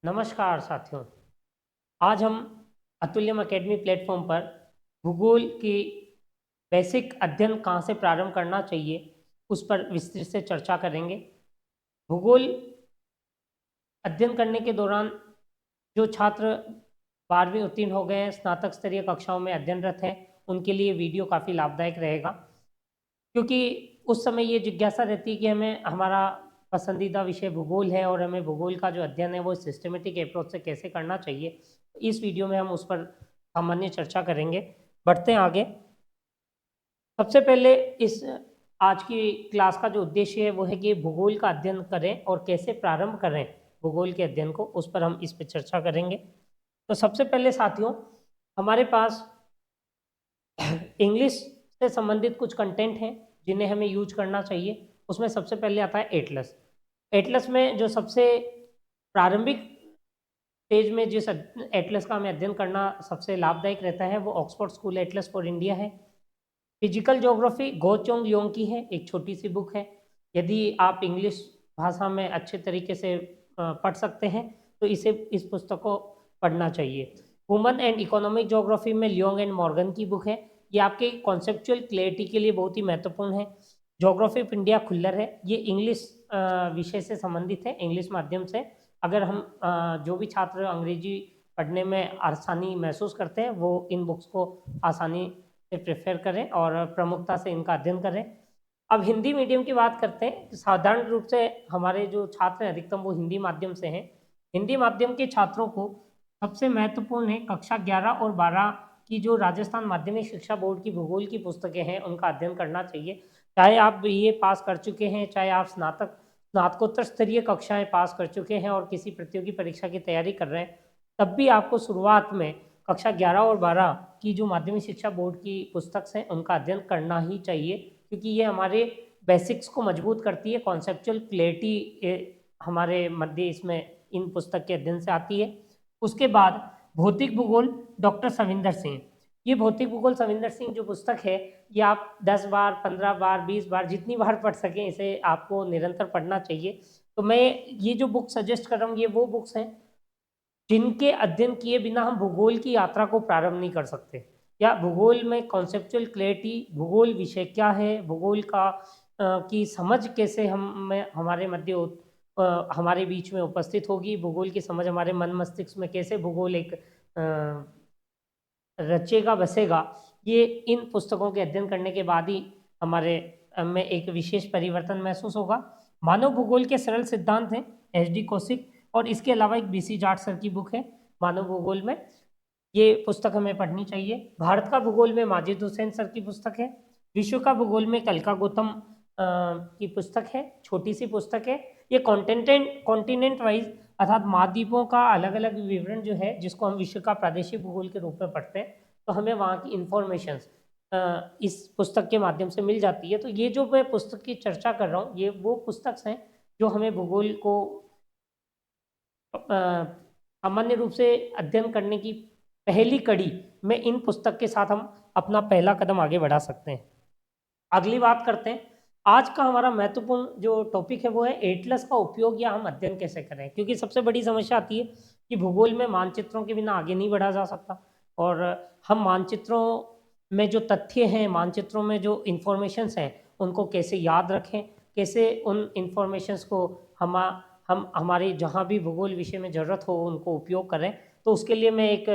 नमस्कार साथियों। आज हम अतुल्यम अकेडमी प्लेटफॉर्म पर भूगोल की बेसिक अध्ययन कहाँ से प्रारंभ करना चाहिए उस पर विस्तृत से चर्चा करेंगे। भूगोल अध्ययन करने के दौरान जो छात्र 12वीं उत्तीर्ण हो गए हैं, स्नातक स्तरीय कक्षाओं में अध्ययनरत हैं, उनके लिए वीडियो काफ़ी लाभदायक रहेगा, क्योंकि उस समय ये जिज्ञासा रहती है कि हमें हमारा पसंदीदा विषय भूगोल है और हमें भूगोल का जो अध्ययन है वो सिस्टमेटिक अप्रोच से कैसे करना चाहिए। इस वीडियो में हम उस पर सामान्य चर्चा करेंगे। बढ़ते हैं आगे। सबसे पहले इस आज की क्लास का जो उद्देश्य है वो है कि भूगोल का अध्ययन करें और कैसे प्रारंभ करें भूगोल के अध्ययन को, उस पर हम इस पर चर्चा करेंगे। तो सबसे पहले साथियों, हमारे पास इंग्लिश से संबंधित कुछ कंटेंट हैं जिन्हें हमें यूज करना चाहिए। उसमें सबसे पहले आता है एटलस। एटलस में जो सबसे प्रारंभिक स्टेज में जिस एटलस का हमें अध्ययन करना सबसे लाभदायक रहता है वो Oxford school Atlas for India है। फिजिकल ज्योग्राफी गो चोंग योंग की है, एक छोटी सी बुक है। यदि आप इंग्लिश भाषा में अच्छे तरीके से पढ़ सकते हैं तो इस पुस्तक को पढ़ना चाहिए। ह्यूमन एंड इकोनॉमिक ज्योग्राफी में लियोंग एंड मॉर्गन की बुक है। ये आपके कॉन्सेप्चुअल क्लैरिटी के लिए बहुत ही महत्वपूर्ण है। ज्योग्राफी ऑफ इंडिया खुल्लर है, ये इंग्लिश विषय से संबंधित है, इंग्लिश माध्यम से। अगर हम जो भी छात्र अंग्रेजी पढ़ने में आसानी महसूस करते हैं वो इन बुक्स को आसानी से प्रेफर करें और प्रमुखता से इनका अध्ययन करें। अब हिंदी मीडियम की बात करते हैं। साधारण रूप से हमारे जो छात्र हैं अधिकतम वो हिंदी माध्यम से हैं। हिंदी माध्यम के छात्रों को सबसे महत्वपूर्ण है कक्षा 11 और 12 की जो राजस्थान माध्यमिक शिक्षा बोर्ड की भूगोल की पुस्तकें हैं उनका अध्ययन करना चाहिए। चाहे आप BA पास कर चुके हैं, चाहे आप स्नातकोत्तर स्तरीय कक्षाएं पास कर चुके हैं और किसी प्रतियोगी परीक्षा की तैयारी कर रहे हैं, तब भी आपको शुरुआत में कक्षा 11 और 12 की जो माध्यमिक शिक्षा बोर्ड की पुस्तक हैं उनका अध्ययन करना ही चाहिए, क्योंकि ये हमारे बेसिक्स को मजबूत करती है। कॉन्सेप्चुअल क्लैरिटी हमारे मध्य इसमें इन पुस्तक के अध्ययन से आती है। उसके बाद भौतिक भूगोल डॉक्टर सविंदर सिंह। ये भौतिक भूगोल सविंदर सिंह जो पुस्तक है ये आप 10 बार, 15 बार, 20 बार, जितनी बार पढ़ सकें इसे आपको निरंतर पढ़ना चाहिए। तो मैं ये जो बुक सजेस्ट कर रहा हूँ ये वो बुक्स हैं जिनके अध्ययन किए बिना हम भूगोल की यात्रा को प्रारंभ नहीं कर सकते, या भूगोल में कॉन्सेप्चुअल क्लैरिटी, भूगोल विषय क्या है, भूगोल का की समझ कैसे हमारे हमारे बीच में उपस्थित होगी, भूगोल की समझ हमारे मन मस्तिष्क में कैसे भूगोल एक रचेगा बसेगा, ये इन पुस्तकों के अध्ययन करने के बाद ही हमारे में एक विशेष परिवर्तन महसूस होगा। मानव भूगोल के सरल सिद्धांत हैं HD कौशिक, और इसके अलावा एक BC जाट सर की बुक है मानव भूगोल में, ये पुस्तक हमें पढ़नी चाहिए। भारत का भूगोल में माजिद हुसैन सर की पुस्तक है। विश्व का भूगोल में कलका गौतम की पुस्तक है, छोटी सी पुस्तक है। ये कॉन्टिनेंट वाइज अर्थात महाद्वीपों का अलग अलग विवरण जो है जिसको हम विश्व का प्रादेशिक भूगोल के रूप में पढ़ते हैं, तो हमें वहाँ की इंफॉर्मेशन इस पुस्तक के माध्यम से मिल जाती है। तो ये जो मैं पुस्तक की चर्चा कर रहा हूँ ये वो पुस्तक हैं जो हमें भूगोल को सामान्य रूप से अध्ययन करने की पहली कड़ी में इन पुस्तक के साथ हम अपना पहला कदम आगे बढ़ा सकते हैं। अगली बात करते हैं। आज का हमारा महत्वपूर्ण जो टॉपिक है वो है एटलस का उपयोग या हम अध्ययन कैसे करें, क्योंकि सबसे बड़ी समस्या आती है कि भूगोल में मानचित्रों के बिना आगे नहीं बढ़ा जा सकता, और हम मानचित्रों में जो तथ्य हैं, मानचित्रों में जो इंफॉर्मेशंस हैं उनको कैसे याद रखें, कैसे उन इंफॉर्मेशंस को हम हमारी जहाँ भी भूगोल विषय में ज़रूरत हो उनको उपयोग करें। तो उसके लिए मैं एक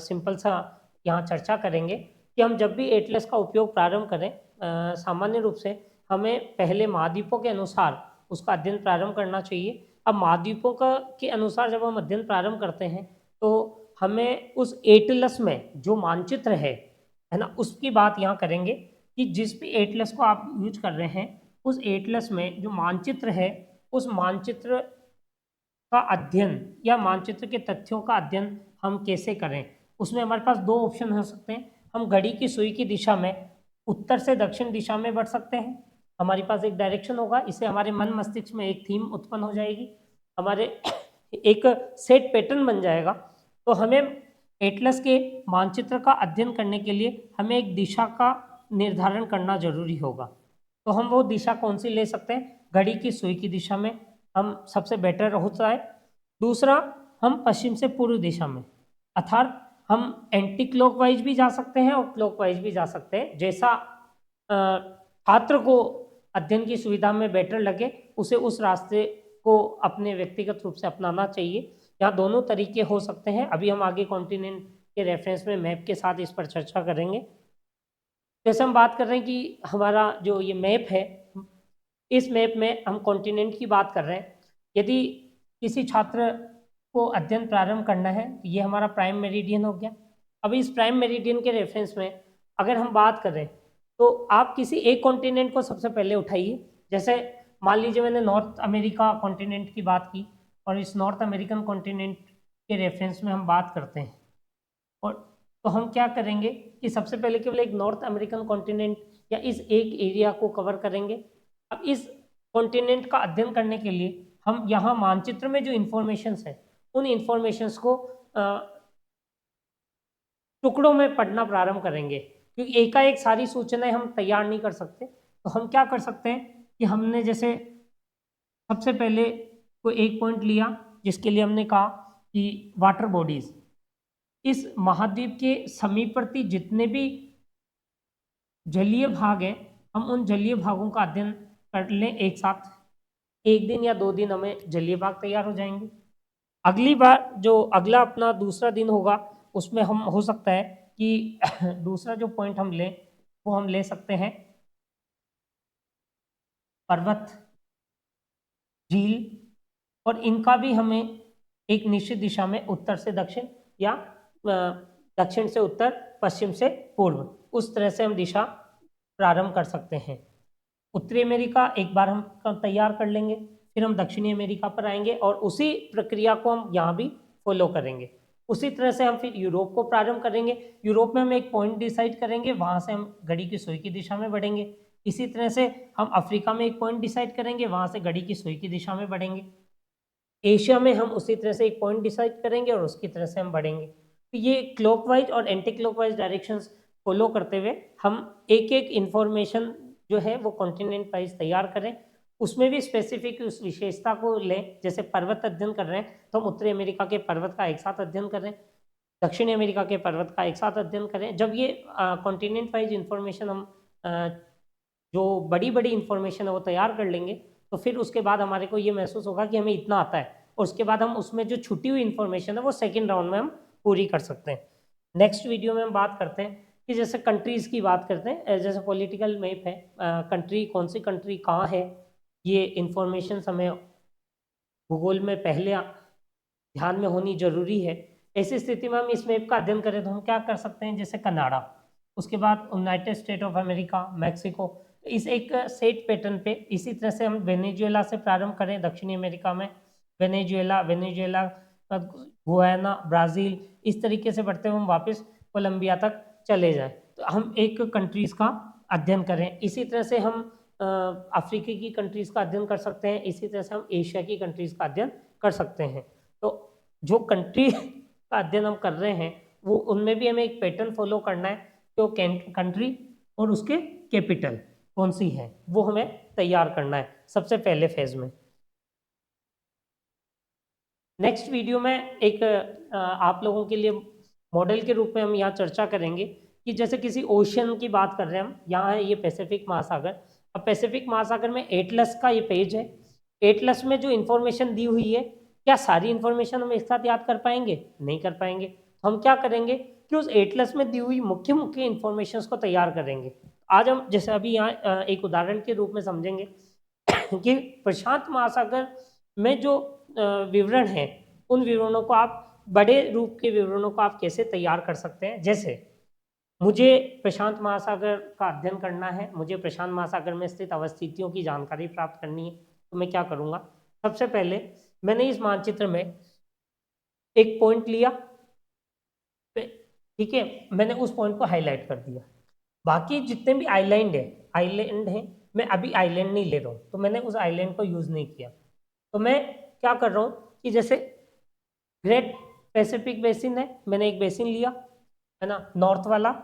सिंपल सा यहाँ चर्चा करेंगे कि हम जब भी एटलस का उपयोग प्रारंभ करें, सामान्य रूप से हमें पहले महाद्वीपों के अनुसार उसका अध्ययन प्रारंभ करना चाहिए। अब महाद्वीपों के अनुसार जब हम अध्ययन प्रारंभ करते हैं तो हमें उस एटलस में जो मानचित्र है ना, उसकी बात यहाँ करेंगे कि जिस भी एटलस को आप यूज कर रहे हैं उस एटलस में जो मानचित्र है उस मानचित्र का अध्ययन या मानचित्र के तथ्यों का अध्ययन हम कैसे करें। उसमें हमारे पास दो ऑप्शन हो सकते हैं। हम घड़ी की सुई की दिशा में उत्तर से दक्षिण दिशा में बढ़ सकते हैं। हमारे पास एक डायरेक्शन होगा, इससे हमारे मन मस्तिष्क में एक थीम उत्पन्न हो जाएगी, हमारे एक सेट पैटर्न बन जाएगा। तो हमें एटलस के मानचित्र का अध्ययन करने के लिए हमें एक दिशा का निर्धारण करना जरूरी होगा। तो हम वो दिशा कौन सी ले सकते हैं? घड़ी की सुई की दिशा में हम सबसे बेटर होता है। दूसरा, हम पश्चिम से पूर्व दिशा में, अर्थात हम एंटी क्लॉकवाइज भी जा सकते हैं और क्लॉकवाइज भी जा सकते हैं, जैसा छात्र को अध्ययन की सुविधा में बेटर लगे उसे उस रास्ते को अपने व्यक्तिगत रूप से अपनाना चाहिए। यहाँ दोनों तरीके हो सकते हैं। अभी हम आगे कॉन्टिनेंट के रेफरेंस में मैप के साथ इस पर चर्चा करेंगे। जैसे हम बात कर रहे हैं कि हमारा जो ये मैप है, इस मैप में हम कॉन्टिनेंट की बात कर रहे हैं। यदि किसी छात्र को अध्ययन प्रारंभ करना है, ये हमारा प्राइम मेरिडियन हो गया। अब इस प्राइम मेरिडियन के रेफरेंस में अगर हम बात करें तो आप किसी एक कॉन्टिनेंट को सबसे पहले उठाइए। जैसे मान लीजिए मैंने नॉर्थ अमेरिका कॉन्टिनेंट की बात की, और इस नॉर्थ अमेरिकन कॉन्टिनेंट के रेफरेंस में हम बात करते हैं, और तो हम क्या करेंगे कि सबसे पहले केवल एक नॉर्थ अमेरिकन कॉन्टिनेंट या इस एक एरिया को कवर करेंगे। अब इस कॉन्टिनेंट का अध्ययन करने के लिए हम यहाँ मानचित्र में जो इन्फॉर्मेशंस है उन इन्फॉर्मेशंस को टुकड़ों में पढ़ना प्रारंभ करेंगे, क्योंकि एकाएक सारी सूचनाएं हम तैयार नहीं कर सकते। तो हम क्या कर सकते हैं कि हमने जैसे सबसे पहले कोई एक पॉइंट लिया जिसके लिए हमने कहा कि वाटर बॉडीज, इस महाद्वीप के समीपवर्ती जितने भी जलीय भाग हैं हम उन जलीय भागों का अध्ययन कर लें एक साथ। एक दिन या 2 दिन हमें जलीय भाग तैयार हो जाएंगे। अगली बार जो अगला अपना दूसरा दिन होगा उसमें हम हो सकता है कि दूसरा जो पॉइंट हम लें वो हम ले सकते हैं पर्वत, झील, और इनका भी हमें एक निश्चित दिशा में उत्तर से दक्षिण या दक्षिण से उत्तर, पश्चिम से पूर्व, उस तरह से हम दिशा प्रारंभ कर सकते हैं। उत्तरी अमेरिका एक बार हम तैयार कर लेंगे, फिर हम दक्षिणी अमेरिका पर आएंगे और उसी प्रक्रिया को हम यहाँ भी फॉलो करेंगे। उसी तरह से हम फिर यूरोप को प्रारंभ करेंगे। यूरोप में हम एक पॉइंट डिसाइड करेंगे, वहाँ से हम घड़ी की सुई की दिशा में बढ़ेंगे। इसी तरह से हम अफ्रीका में एक पॉइंट डिसाइड करेंगे, वहाँ से घड़ी की सुई की दिशा में बढ़ेंगे। एशिया में हम उसी तरह से एक पॉइंट डिसाइड करेंगे और उसकी तरह से हम बढ़ेंगे। तो ये क्लॉकवाइज और एंटी क्लॉकवाइज डायरेक्शंस फॉलो करते हुए हम एक एक इन्फॉर्मेशन जो है वो कॉन्टिनेंट वाइज तैयार करें, उसमें भी स्पेसिफिक उस विशेषता को लें। जैसे पर्वत अध्ययन कर रहे हैं तो हम उत्तरी अमेरिका के पर्वत का एक साथ अध्ययन करें, दक्षिणी अमेरिका के पर्वत का एक साथ अध्ययन करें। जब ये कॉन्टिनेंट वाइज इन्फॉर्मेशन हम जो बड़ी बड़ी इन्फॉर्मेशन है वो तैयार कर लेंगे तो फिर उसके बाद हमारे को ये महसूस होगा कि हमें इतना आता है, और उसके बाद हम उसमें जो छुटी हुई इन्फॉर्मेशन है वो सेकेंड राउंड में हम पूरी कर सकते हैं। नेक्स्ट वीडियो में हम बात करते हैं कि जैसे कंट्रीज़ की बात करते हैं, जैसे पॉलिटिकल मैप है, कंट्री कौन सी कंट्री कहाँ है, ये इन्फॉर्मेशन हमें भूगोल में पहले ध्यान में होनी जरूरी है। ऐसी स्थिति में हम इस मैप का अध्ययन करें तो हम क्या कर सकते हैं, जैसे कनाडा, उसके बाद United state of America, Mexico, इस एक सेट पैटर्न पे। इसी तरह से हम वेनेजुएला से प्रारंभ करें दक्षिणी अमेरिका में, वेनेजुएला गुयाना, ब्राज़ील, इस तरीके से बढ़ते हुए हम वापस कोलंबिया तक चले जाएं तो हम एक कंट्रीज़ का अध्ययन करें। इसी तरह से हम अफ्रीकी की कंट्रीज़ का अध्ययन कर सकते हैं, इसी तरह से हम एशिया की कंट्रीज़ का अध्ययन कर सकते हैं। तो जो कंट्री का अध्ययन हम कर रहे हैं वो उनमें भी हमें एक पैटर्न फॉलो करना है, तो कंट्री और उसके कैपिटल कौन सी है वो हमें तैयार करना है सबसे पहले फेज में। नेक्स्ट वीडियो में एक आप लोगों के लिए मॉडल के रूप में हम यहाँ चर्चा करेंगे कि जैसे किसी ओशियन की बात कर रहे हैं हम, यहाँ है ये पैसिफिक महासागर। अब पैसिफिक महासागर में एटलस का ये पेज है, एटलस में जो इन्फॉर्मेशन दी हुई है, क्या सारी इन्फॉर्मेशन हम एक साथ याद कर पाएंगे? नहीं कर पाएंगे। तो हम क्या करेंगे कि उस एटलस में दी हुई मुख्य मुख्य इन्फॉर्मेशन को तैयार करेंगे। आज हम जैसे अभी यहाँ एक उदाहरण के रूप में समझेंगे कि प्रशांत महासागर में जो विवरण है उन विवरणों को आप बड़े रूप के विवरणों को आप कैसे तैयार कर सकते हैं। जैसे मुझे प्रशांत महासागर का अध्ययन करना है, मुझे प्रशांत महासागर में स्थित अवस्थितियों की जानकारी प्राप्त करनी है, तो मैं क्या करूँगा, सबसे पहले मैंने इस मानचित्र में एक पॉइंट लिया, ठीक है, मैंने उस पॉइंट को हाईलाइट कर दिया। बाकी जितने भी आइलैंड है मैं अभी आइलैंड नहीं ले रहा हूँ, तो मैंने उस आइलैंड को यूज़ नहीं किया। तो मैं क्या कर रहा हूँ कि जैसे ग्रेट पैसिफिक बेसिन है, मैंने एक बेसिन लिया है ना, नॉर्थ वाला,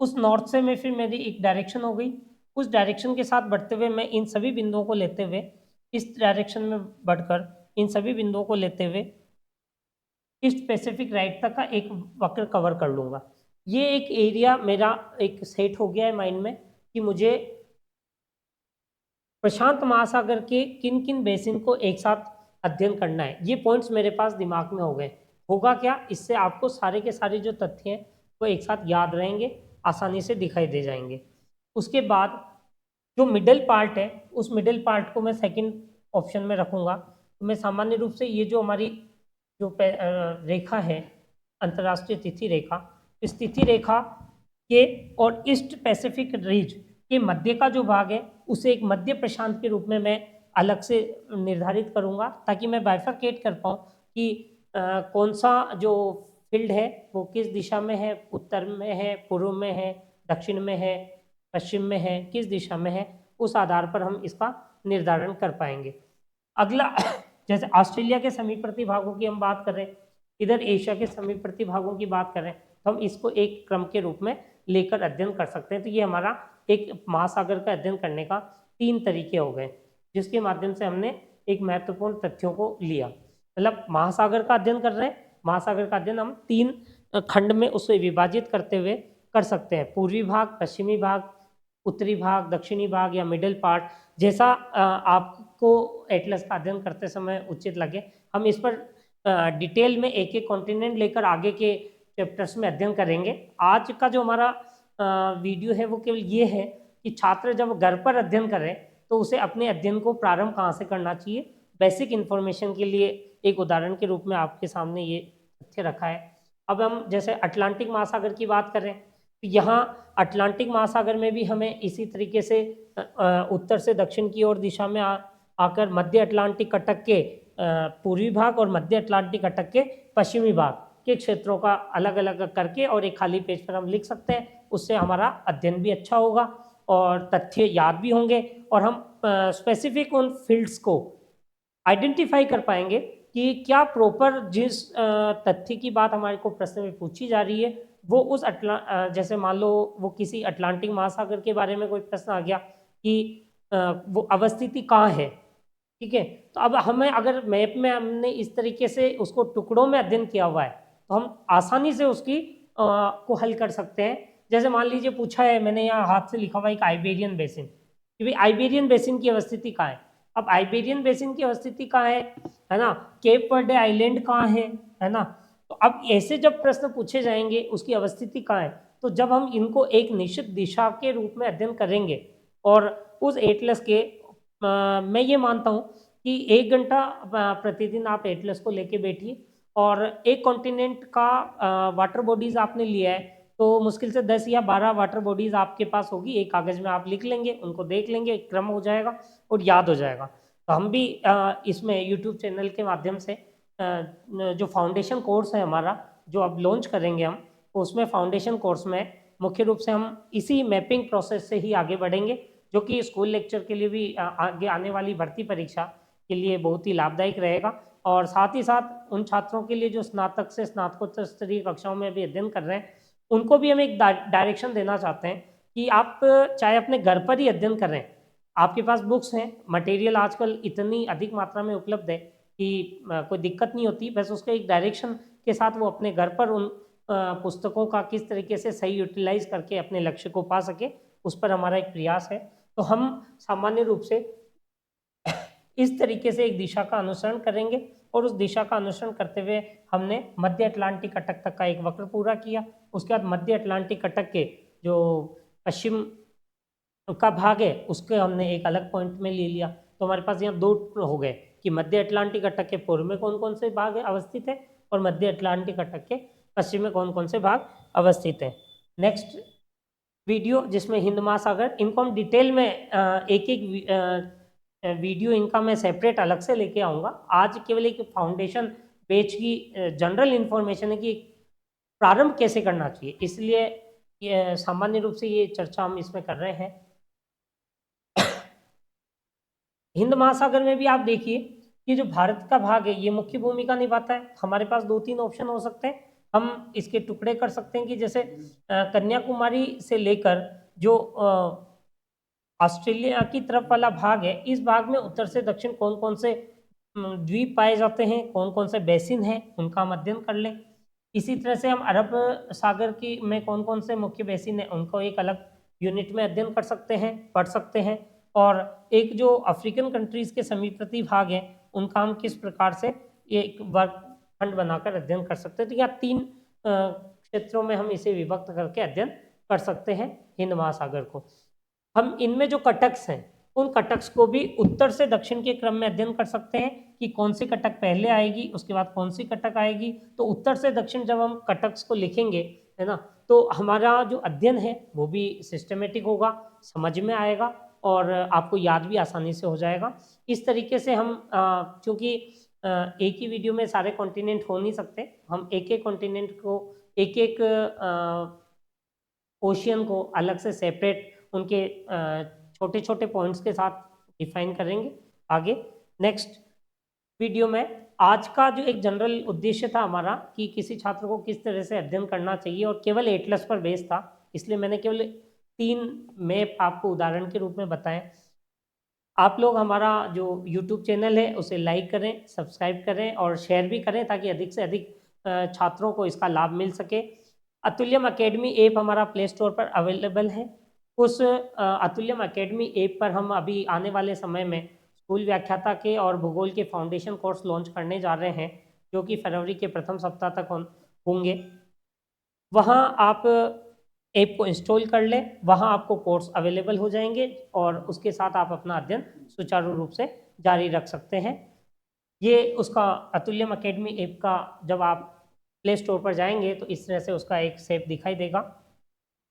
उस नॉर्थ से मैं फिर मेरी एक डायरेक्शन हो गई, उस डायरेक्शन के साथ बढ़ते हुए मैं इन सभी बिंदुओं को लेते हुए, इस डायरेक्शन में बढ़कर इन सभी बिंदुओं को लेते हुए ईस्ट पैसिफिक राइट तक का एक वक्र कवर कर लूँगा। ये एक एरिया मेरा एक सेट हो गया है माइंड में कि मुझे प्रशांत महासागर के किन किन बेसिन को एक साथ अध्ययन करना है। ये पॉइंट्स मेरे पास दिमाग में हो गए। होगा क्या, इससे आपको सारे के सारे जो तथ्य हैं वो एक साथ याद रहेंगे, आसानी से दिखाई दे जाएंगे। उसके बाद जो मिडिल पार्ट है, उस मिडिल पार्ट को मैं सेकंड ऑप्शन में रखूँगा। तो मैं सामान्य रूप से ये जो हमारी जो रेखा है, अंतर्राष्ट्रीय तिथि रेखा, इस तिथि रेखा के और ईस्ट पैसिफिक रीज के मध्य का जो भाग है उसे एक मध्य प्रशांत के रूप में मैं अलग से निर्धारित करूंगा, ताकि मैं बाइफरकेट कर पाऊँ कि कौन सा जो फील्ड है वो किस दिशा में है, उत्तर में है, पूर्व में है, दक्षिण में है, पश्चिम में है, किस दिशा में है। उस आधार पर हम इसका निर्धारण कर पाएंगे। अगला जैसे ऑस्ट्रेलिया के समीपवर्ती भागों की हम बात कर रहे हैं, इधर एशिया के समीपवर्ती भागों की बात कर रहे हैं, तो हम इसको एक क्रम के रूप में लेकर अध्ययन कर सकते हैं। तो ये हमारा एक महासागर का अध्ययन करने का 3 तरीके हो गए, जिसके माध्यम से हमने एक महत्वपूर्ण तथ्यों को लिया। मतलब महासागर का अध्ययन कर रहे हैं, महासागर का अध्ययन हम 3 खंड में उसे विभाजित करते हुए कर सकते हैं। पूर्वी भाग, पश्चिमी भाग, उत्तरी भाग, दक्षिणी भाग या मिडिल पार्ट, जैसा आपको एटलस का अध्ययन करते समय उचित लगे। हम इस पर डिटेल में एक एक कॉन्टिनेंट लेकर आगे के चैप्टर्स में अध्ययन करेंगे। आज का जो हमारा वीडियो है वो केवल ये है कि छात्र जब घर पर अध्ययन करें तो उसे अपने अध्ययन को प्रारंभ कहाँ से करना चाहिए, बेसिक इन्फॉर्मेशन के लिए एक उदाहरण के रूप में आपके सामने ये तथ्य रखा है। अब हम जैसे अटलांटिक महासागर की बात करें तो यहाँ अटलांटिक महासागर में भी हमें इसी तरीके से उत्तर से दक्षिण की ओर दिशा में आकर मध्य अटलांटिक कटक के पूर्वी भाग और मध्य अटलांटिक कटक के पश्चिमी भाग के क्षेत्रों का अलग अलग करके और एक खाली पेज पर हम लिख सकते हैं। उससे हमारा अध्ययन भी अच्छा होगा और तथ्य याद भी होंगे, और हम स्पेसिफिक उन फील्ड्स को आइडेंटिफाई कर पाएंगे कि क्या प्रॉपर जिस तथ्य की बात हमारे को प्रश्न में पूछी जा रही है वो उस जैसे मान लो वो किसी अटलांटिक महासागर के बारे में कोई प्रश्न आ गया कि वो अवस्थिति कहाँ है, ठीक है। तो अब हमें अगर मैप में हमने इस तरीके से उसको टुकड़ों में अध्ययन किया हुआ है तो हम आसानी से उसकी को हल कर सकते हैं। जैसे मान लीजिए पूछा है, मैंने यहाँ हाथ से लिखा हुआ एक आइबेरियन बेसिन, कि भाई आइबेरियन बेसिन की अवस्थिति कहाँ है। अब आइबेरियन बेसिन की अवस्थिति कहाँ है ना, केप वर्डे आइलैंड कहाँ है ना। तो अब ऐसे जब प्रश्न पूछे जाएंगे उसकी अवस्थिति कहाँ है, तो जब हम इनको एक निश्चित दिशा के रूप में अध्ययन करेंगे और उस एटलस के मैं ये मानता हूँ कि 1 घंटा प्रतिदिन आप एटलस को लेके बैठिए और एक कॉन्टिनेंट का वाटर बॉडीज आपने लिया है तो मुश्किल से 10 या 12 वाटर बॉडीज आपके पास होगी, एक कागज़ में आप लिख लेंगे, उनको देख लेंगे, एक क्रम हो जाएगा और याद हो जाएगा। तो हम भी इसमें यूट्यूब चैनल के माध्यम से जो फाउंडेशन कोर्स है हमारा जो अब लॉन्च करेंगे हम, उसमें फाउंडेशन कोर्स में मुख्य रूप से हम इसी मैपिंग प्रोसेस से ही आगे बढ़ेंगे, जो कि स्कूल लेक्चर के लिए भी आगे आने वाली भर्ती परीक्षा के लिए बहुत ही लाभदायक रहेगा। और साथ ही साथ उन छात्रों के लिए जो स्नातक से स्नातकोत्तर स्तरीय कक्षाओं में भी अध्ययन कर रहे हैं, उनको भी हम एक डायरेक्शन देना चाहते हैं कि आप चाहे अपने घर पर ही अध्ययन कर रहे हैं, आपके पास बुक्स हैं, मटेरियल आजकल इतनी अधिक मात्रा में उपलब्ध है कि कोई दिक्कत नहीं होती, बस उसके एक डायरेक्शन के साथ वो अपने घर पर उन पुस्तकों का किस तरीके से सही यूटिलाइज करके अपने लक्ष्य को पा सके, उस पर हमारा एक प्रयास है। तो हम सामान्य रूप से इस तरीके से एक दिशा का अनुसरण करेंगे और उस दिशा का अनुसरण करते हुए हमने मध्य अटलांटिक कटक तक का एक वक्र पूरा किया। उसके बाद मध्य अटलांटिक कटक के जो पश्चिम का भाग है उसके हमने एक अलग पॉइंट में ले लिया। तो हमारे पास यहाँ 2 हो गए कि मध्य अटलांटिक कटक के पूर्व में कौन कौन से भाग अवस्थित है और मध्य अटलांटिक कटक के पश्चिम में कौन कौन से भाग अवस्थित है। नेक्स्ट वीडियो जिसमें हिंद महासागर, इनको हम डिटेल में एक एक वीडियो इनका मैं सेपरेट अलग से लेके आऊँगा। आज केवल एक फाउंडेशन पेज की जनरल इन्फॉर्मेशन है कि प्रारंभ कैसे करना चाहिए, इसलिए ये सामान्य रूप से ये चर्चा हम इसमें कर रहे हैं। हिंद महासागर में भी आप देखिए कि जो भारत का भाग है ये मुख्य भूमिका निभाता है। हमारे पास 2-3 ऑप्शन हो सकते हैं, हम इसके टुकड़े कर सकते हैं कि जैसे कन्याकुमारी से लेकर जो ऑस्ट्रेलिया की तरफ वाला भाग है, इस भाग में उत्तर से दक्षिण कौन कौन से द्वीप पाए जाते हैं, कौन कौन से बेसिन हैं, उनका हम अध्ययन कर लें। इसी तरह से हम अरब सागर की में कौन कौन से मुख्य बेसिन हैं उनको एक अलग यूनिट में अध्ययन कर सकते हैं, पढ़ सकते हैं। और एक जो अफ्रीकन कंट्रीज़ के समीपवर्ती भाग हैं उनका हम किस प्रकार से एक वर्ग खंड बनाकर अध्ययन कर सकते हैं। तो यहाँ 3 क्षेत्रों में हम इसे विभक्त करके अध्ययन कर सकते हैं हिंद महासागर को। हम इनमें जो कटक्स हैं उन कटक्स को भी उत्तर से दक्षिण के क्रम में अध्ययन कर सकते हैं कि कौन सी कटक पहले आएगी, उसके बाद कौन सी कटक आएगी। तो उत्तर से दक्षिण जब हम कटक्स को लिखेंगे, है ना, तो हमारा जो अध्ययन है वो भी सिस्टमेटिक होगा, समझ में आएगा और आपको याद भी आसानी से हो जाएगा। इस तरीके से हम क्योंकि एक ही वीडियो में सारे कॉन्टिनेंट हो नहीं सकते, हम एक एक कॉन्टिनेंट को, एक एक ओशियन को अलग से सेपरेट उनके छोटे छोटे पॉइंट्स के साथ डिफाइन करेंगे आगे नेक्स्ट वीडियो में। आज का जो एक जनरल उद्देश्य था हमारा कि किसी छात्र को किस तरह से अध्ययन करना चाहिए और केवल एटलस पर बेस था, इसलिए मैंने केवल 3 मैप आपको उदाहरण के रूप में बताएं। आप लोग हमारा जो YouTube चैनल है उसे लाइक करें, सब्सक्राइब करें और शेयर भी करें ताकि अधिक से अधिक छात्रों को इसका लाभ मिल सके। अतुल्यम अकेडमी ऐप हमारा प्ले स्टोर पर अवेलेबल है। उस अतुल्यम अकेडमी ऐप पर हम अभी आने वाले समय में स्कूल व्याख्याता के और भूगोल के फाउंडेशन कोर्स लॉन्च करने जा रहे हैं जो कि फरवरी के प्रथम सप्ताह तक होंगे। वहाँ आप ऐप को इंस्टॉल कर लें, वहाँ आपको कोर्स अवेलेबल हो जाएंगे और उसके साथ आप अपना अध्ययन सुचारू रूप से जारी रख सकते हैं। ये उसका अतुल्यम अकेडमी ऐप का जब आप प्ले स्टोर पर जाएंगे तो इस तरह से उसका एक शेप दिखाई देगा।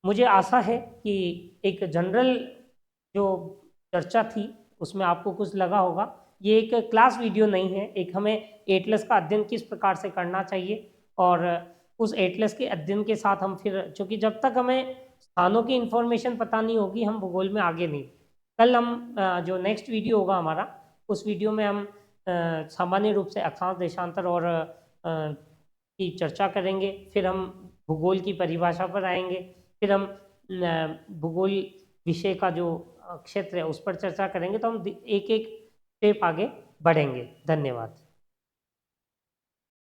मुझे आशा है कि एक जनरल जो चर्चा थी उसमें आपको कुछ लगा होगा। ये एक क्लास वीडियो नहीं है, एक हमें एटलस का अध्ययन किस प्रकार से करना चाहिए और उस एटलस के अध्ययन के साथ हम फिर, चूँकि जब तक हमें स्थानों की इन्फॉर्मेशन पता नहीं होगी हम भूगोल में आगे नहीं। कल हम जो नेक्स्ट वीडियो होगा हमारा, उस वीडियो में हम सामान्य रूप से अक्षांश देशांतर और की चर्चा करेंगे। फिर हम भूगोल की परिभाषा पर आएंगे, फिर हम भूगोल विषय का जो क्षेत्र है उस पर चर्चा करेंगे। तो हम एक एक स्टेप आगे बढ़ेंगे। धन्यवाद।